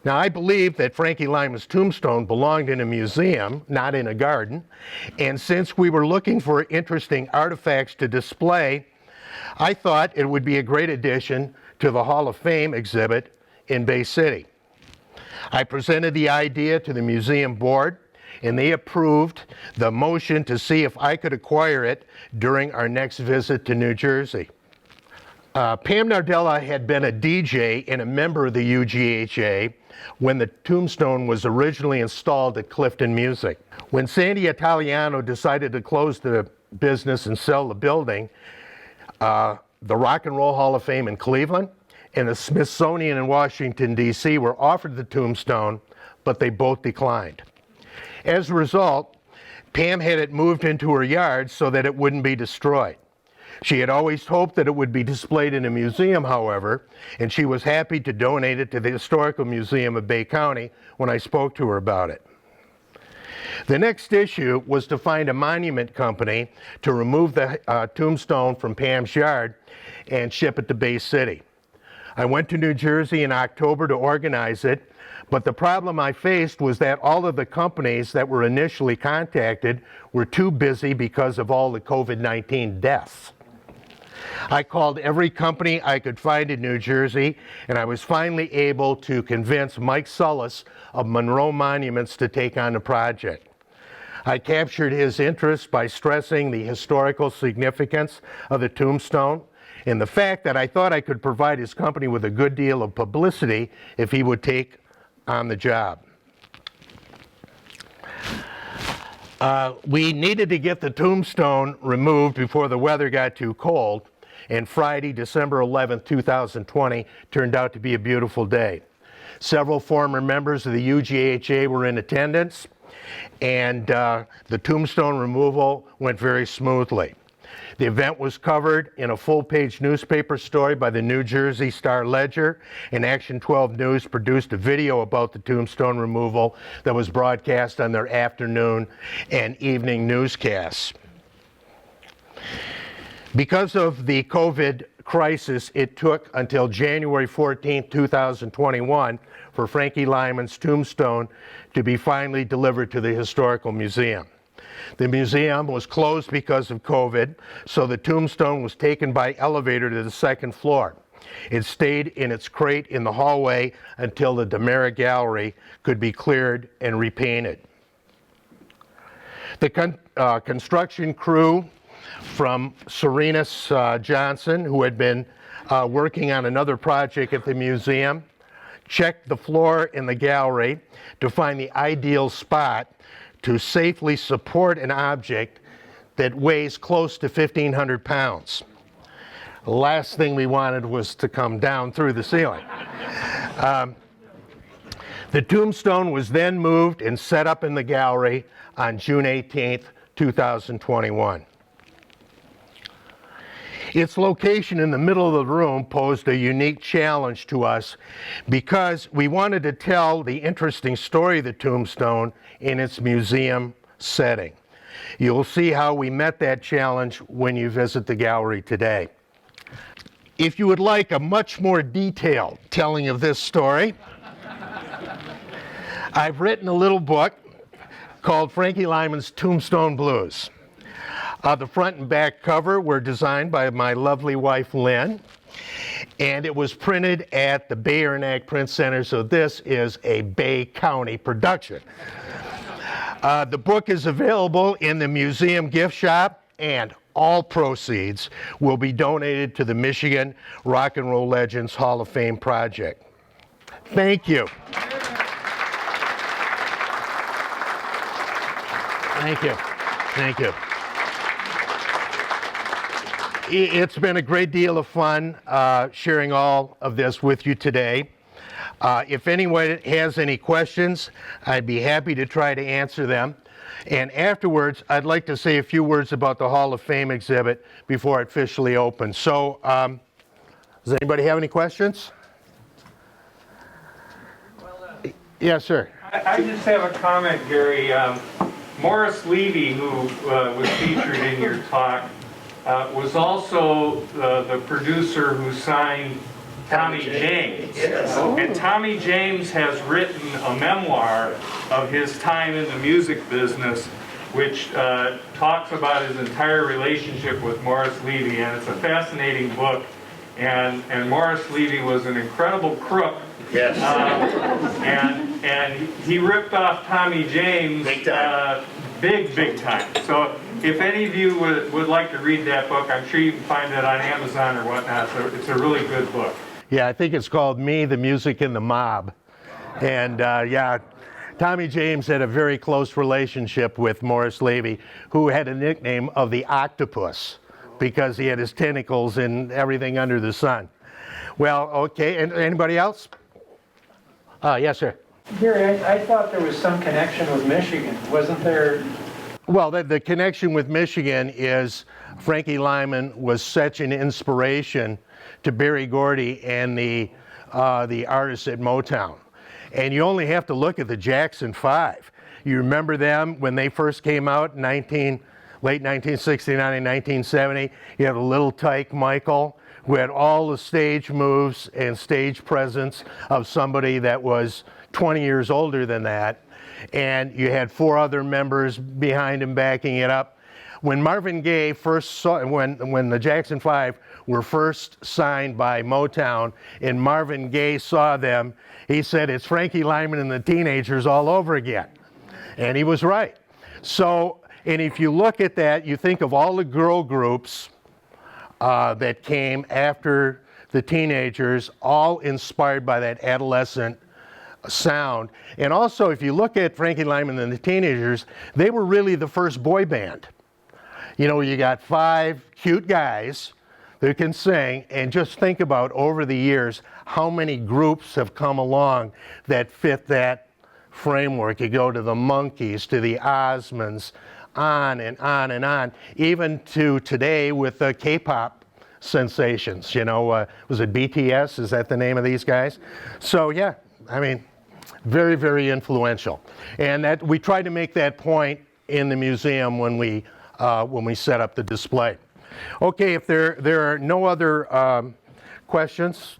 Now, I believe that Frankie Lymon's tombstone belonged in a museum, not in a garden, and since we were looking for interesting artifacts to display, I thought it would be a great addition to the Hall of Fame exhibit in Bay City. I presented the idea to the museum board, and they approved the motion to see if I could acquire it during our next visit to New Jersey. Pam Nardella had been a DJ and a member of the UGHA when the tombstone was originally installed at Clifton Music. When Sandy Italiano decided to close the business and sell the building, the Rock and Roll Hall of Fame in Cleveland and the Smithsonian in Washington, D.C. were offered the tombstone, but they both declined. As a result, Pam had it moved into her yard so that it wouldn't be destroyed. She had always hoped that it would be displayed in a museum, however, and she was happy to donate it to the Historical Museum of Bay County when I spoke to her about it. The next issue was to find a monument company to remove the tombstone from Pam's yard and ship it to Bay City. I went to New Jersey in October to organize it, but the problem I faced was that all of the companies that were initially contacted were too busy because of all the COVID-19 deaths. I called every company I could find in New Jersey, and I was finally able to convince Mike Sullis of Monroe Monuments to take on the project. I captured his interest by stressing the historical significance of the tombstone and the fact that I thought I could provide his company with a good deal of publicity if he would take on the job. We needed to get the tombstone removed before the weather got too cold, and Friday, December 11th, 2020, turned out to be a beautiful day. Several former members of the UGHA were in attendance, and the tombstone removal went very smoothly. The event was covered in a full-page newspaper story by the New Jersey Star-Ledger, and Action 12 News produced a video about the tombstone removal that was broadcast on their afternoon and evening newscasts. Because of the COVID crisis, it took until January 14, 2021 for Frankie Lymon's Tombstone to be finally delivered to the Historical Museum. The museum was closed because of COVID, so the tombstone was taken by elevator to the second floor. It stayed in its crate in the hallway until the Demera Gallery could be cleared and repainted. The construction crew from Serenus Johnson, who had been working on another project at the museum, checked the floor in the gallery to find the ideal spot to safely support an object that weighs close to 1,500 pounds. The last thing we wanted was to come down through the ceiling. The tombstone was then moved and set up in the gallery on June 18th, 2021. Its location in the middle of the room posed a unique challenge to us because we wanted to tell the interesting story of the tombstone in its museum setting. You'll see how we met that challenge when you visit the gallery today. If you would like a much more detailed telling of this story, I've written a little book called Frankie Lymon's Tombstone Blues. The front and back cover were designed by my lovely wife, Lynn, and it was printed at the Bay Arnac Print Center, so this is a Bay County production. The book is available in the museum gift shop, and all proceeds will be donated to the Michigan Rock and Roll Legends Hall of Fame project. Thank you. Thank you. Thank you. It's been a great deal of fun sharing all of this with you today. If anyone has any questions, I'd be happy to try to answer them. And afterwards, I'd like to say a few words about the Hall of Fame exhibit before it officially opens. So, does anybody have any questions? Yes, sir. I just have a comment, Gary. Morris Levy, who was featured in your talk, was also the producer who signed Tommy James. Yes. And Tommy James has written a memoir of his time in the music business, which talks about his entire relationship with Morris Levy, and it's a fascinating book. And Morris Levy was an incredible crook. Yes. And he ripped off Tommy James Big time. Big time. So if any of you would like to read that book, I'm sure you can find it on Amazon or whatnot. So it's a really good book. Yeah, I think it's called Me, the Music, and the Mob. And yeah, Tommy James had a very close relationship with Morris Levy, who had a nickname of the Octopus because he had his tentacles in everything under the sun. Well, okay, and anybody else? Yes, sir. Gary, I thought there was some connection with Michigan. Wasn't there? Well, the connection with Michigan is Frankie Lymon was such an inspiration to Berry Gordy and the artists at Motown. And you only have to look at the Jackson 5. You remember them when they first came out in late 1969 and 1970. You had a little tyke Michael, who had all the stage moves and stage presence of somebody that was 20 years older than that. And you had 4 other members behind him backing it up. When Marvin Gaye first saw, when the Jackson 5 were first signed by Motown and Marvin Gaye saw them, he said, "It's Frankie Lymon and the Teenagers all over again." And he was right. So, and if you look at that, you think of all the girl groups that came after the Teenagers, all inspired by that adolescent sound. And also, if you look at Frankie Lymon and the Teenagers, they were really the first boy band. You know, you got 5 cute guys that can sing, and just think about over the years how many groups have come along that fit that framework. You go to the Monkees, to the Osmonds, on and on and on, even to today with the K-pop sensations. You know, was it BTS? Is that the name of these guys? So yeah, I mean, very, very influential. And that we tried to make that point in the museum when we set up the display. Okay, if there are no other questions,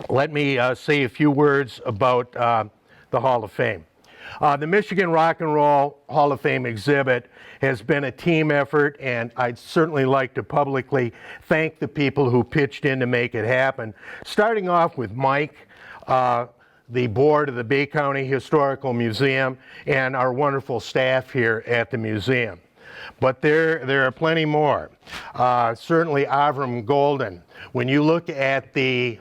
let me say a few words about the Hall of Fame. The Michigan Rock and Roll Hall of Fame exhibit has been a team effort, and I'd certainly like to publicly thank the people who pitched in to make it happen. Starting off with Mike, the board of the Bay County Historical Museum, and our wonderful staff here at the museum. But there are plenty more. Certainly Avram Golden. When you look at the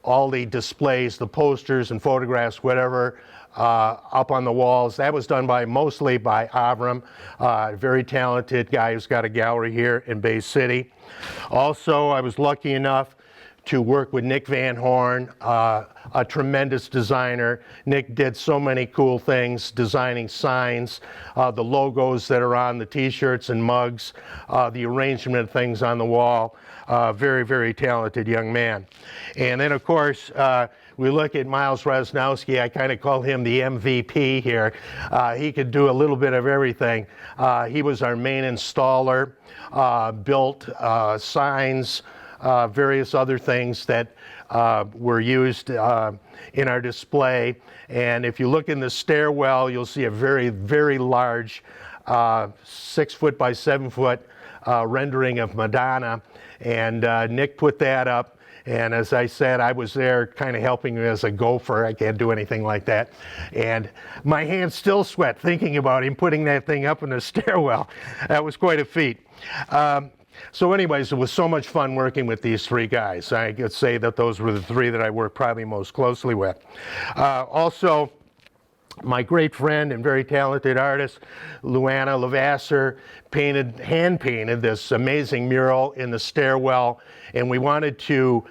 all the displays, the posters and photographs, whatever, up on the walls, that was done mostly by Avram, very talented guy who's got a gallery here in Bay City. Also, I was lucky enough to work with Nick Van Horn, a tremendous designer. Nick did so many cool things, designing signs, the logos that are on the t-shirts and mugs, the arrangement of things on the wall. Very, very talented young man. And then, of course, we look at Miles Rasnowski. I kind of call him the MVP here. He could do a little bit of everything. He was our main installer, built signs, various other things that were used in our display. And if you look in the stairwell, you'll see a very, very large 6 foot by 7 foot rendering of Madonna. And Nick put that up. And as I said, I was there kind of helping him as a gopher. I can't do anything like that. And my hands still sweat thinking about him putting that thing up in the stairwell. That was quite a feat. So anyways, it was so much fun working with these three guys. I could say that those were the three that I worked probably most closely with. Also, my great friend and very talented artist, Luana Levasseur, hand-painted this amazing mural in the stairwell, and we wanted to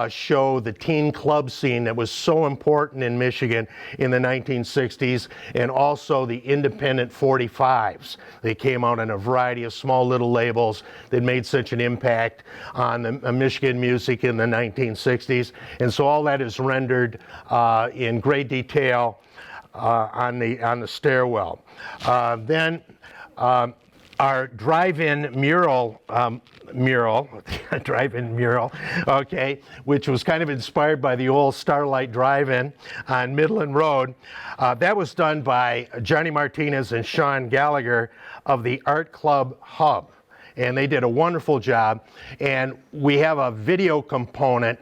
show the teen club scene that was so important in Michigan in the 1960s, and also the independent 45s. They came out on a variety of small little labels that made such an impact on the Michigan music in the 1960s, and so all that is rendered in great detail on the stairwell. Then our drive-in mural, okay, which was kind of inspired by the old Starlight Drive-In on Midland Road. That was done by Johnny Martinez and Sean Gallagher of the Art Club Hub, and they did a wonderful job. And we have a video component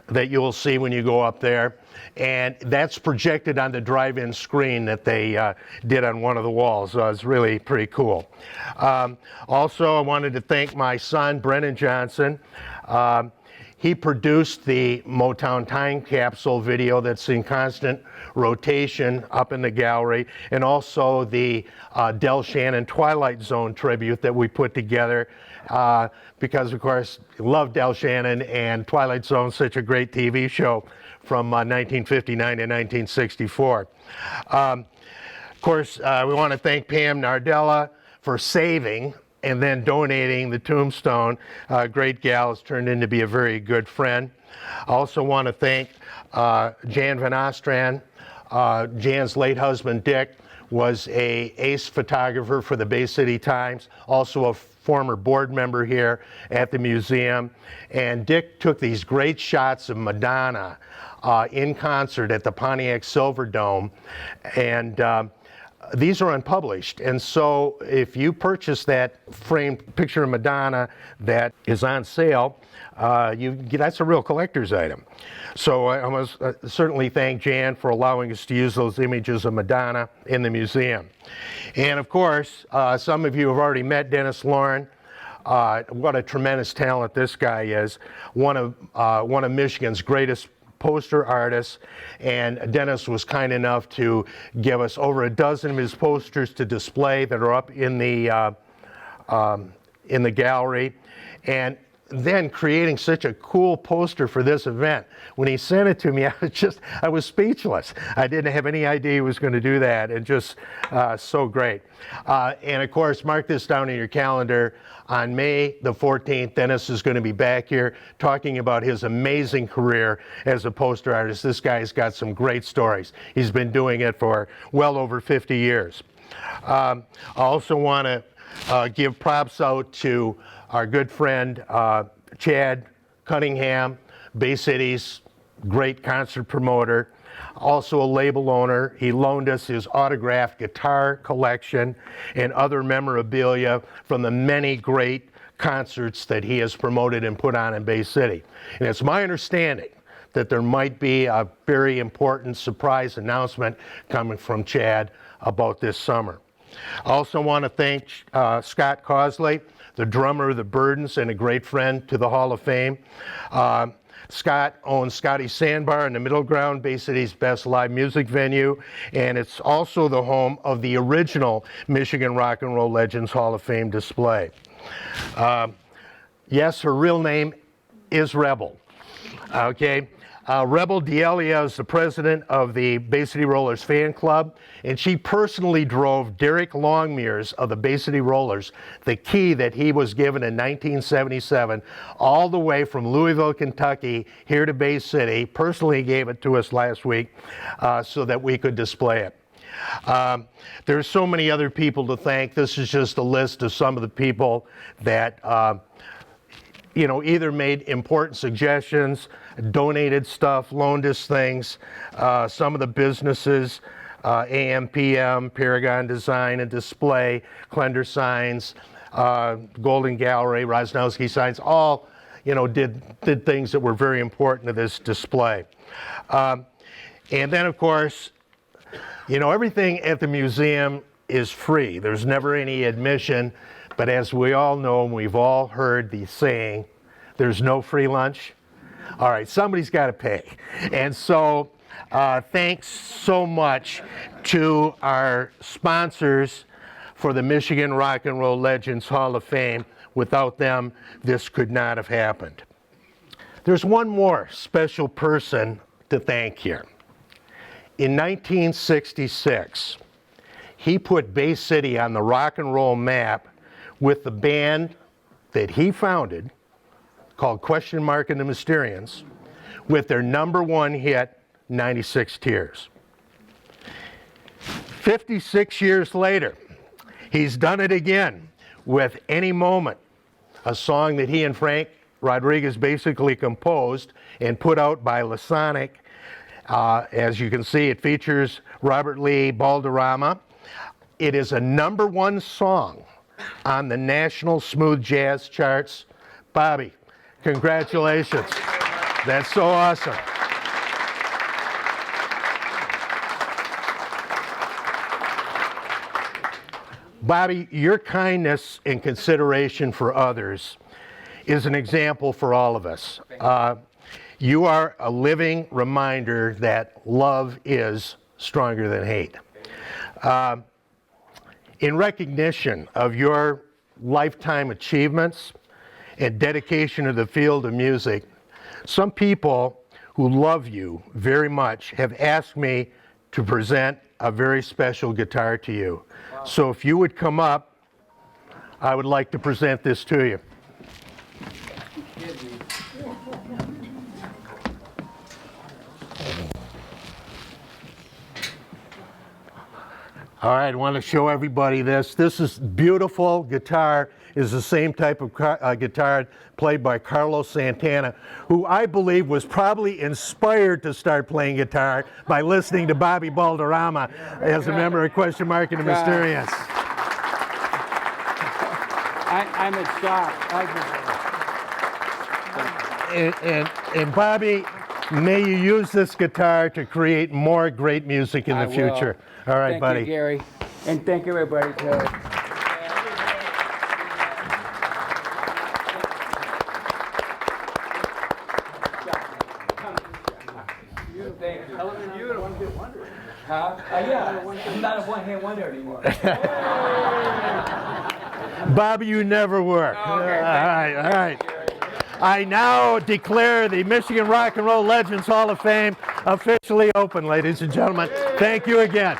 that you'll see when you go up there, and that's projected on the drive-in screen that they did on one of the walls. So it's really pretty cool. Also, I wanted to thank my son, Brennan Johnson. He produced the Motown Time Capsule video that's in constant rotation up in the gallery, and also the Del Shannon Twilight Zone tribute that we put together. Because, of course, love Del Shannon, and Twilight Zone, such a great TV show from 1959 to 1964. Of course, we want to thank Pam Nardella for saving and then donating the Tombstone. Great gal, has turned in to be a very good friend. I also want to thank Jan Van Ostrand. Jan's late husband, Dick, was an ace photographer for the Bay City Times, also a former board member here at the museum. And Dick took these great shots of Madonna in concert at the Pontiac Silverdome, and these are unpublished. And so if you purchase that framed picture of Madonna that is on sale, that's a real collector's item. So I must certainly thank Jan for allowing us to use those images of Madonna in the museum. And of course, some of you have already met Dennis Lauren. What a tremendous talent this guy is. One of Michigan's greatest poster artists, and Dennis was kind enough to give us over a dozen of his posters to display that are up in the gallery. And then creating such a cool poster for this event. When he sent it to me, I was speechless. I didn't have any idea he was going to do that, and just so great. And of course, mark this down in your calendar. On May the 14th, Dennis is going to be back here talking about his amazing career as a poster artist. This guy's got some great stories. He's been doing it for well over 50 years. I also want to give props out to our good friend Chad Cunningham, Bay City's great concert promoter, also a label owner. He loaned us his autographed guitar collection and other memorabilia from the many great concerts that he has promoted and put on in Bay City. And it's my understanding that there might be a very important surprise announcement coming from Chad about this summer. I also want to thank Scott Causley, the drummer of the Burdens and a great friend to the Hall of Fame. Scott owns Scotty's Sandbar in the Middle Ground, Bay City's best live music venue, and it's also the home of the original Michigan Rock and Roll Legends Hall of Fame display. Yes, her real name is Rebel. Okay. Rebel D'Elia is the president of the Bay City Rollers fan club, and she personally drove Derek Longmuir's of the Bay City Rollers, the key that he was given in 1977, all the way from Louisville, Kentucky, here to Bay City. Personally gave it to us last week so that we could display it. There's so many other people to thank. This is just a list of some of the people that either made important suggestions, donated stuff, loaned us things. Some of the businesses, AM/PM, Paragon Design and Display, Klender Signs, Golden Gallery, Rosnowski Signs, all, did things that were very important to this display. And then, of course, everything at the museum is free. There's never any admission. But as we all know, and we've all heard the saying, there's no free lunch. All right, somebody's got to pay. And so thanks so much to our sponsors for the Michigan Rock and Roll Legends Hall of Fame. Without them, this could not have happened. There's one more special person to thank here. In 1966, he put Bay City on the rock and roll map with the band that he founded, called Question Mark and the Mysterians, with their #1 hit, 96 Tears. 56 years later, he's done it again with Any Moment, a song that he and Frank Rodriguez basically composed and put out by Lasonic. As you can see, it features Robert Lee Balderrama. It is a #1 song on the national smooth jazz charts. Bobby, congratulations. That's so awesome. Bobby, your kindness and consideration for others is an example for all of us. You are a living reminder that love is stronger than hate. In recognition of your lifetime achievements and dedication to the field of music, some people who love you very much have asked me to present a very special guitar to you. Wow. So if you would come up, I would like to present this to you. All right, I want to show everybody this. This is beautiful guitar. Is the same type of guitar played by Carlos Santana, who I believe was probably inspired to start playing guitar by listening to Bobby Balderrama as a member of Question Mark and the Mysterians. I'm in shock. And Bobby, may you use this guitar to create more great music in the future. All right, thank buddy. Thank you, Gary. And thank everybody, too. Yeah, I'm not a one-hit wonder anymore. Bobby, you never were. Okay, all right. I now declare the Michigan Rock and Roll Legends Hall of Fame officially open, ladies and gentlemen. Thank you again.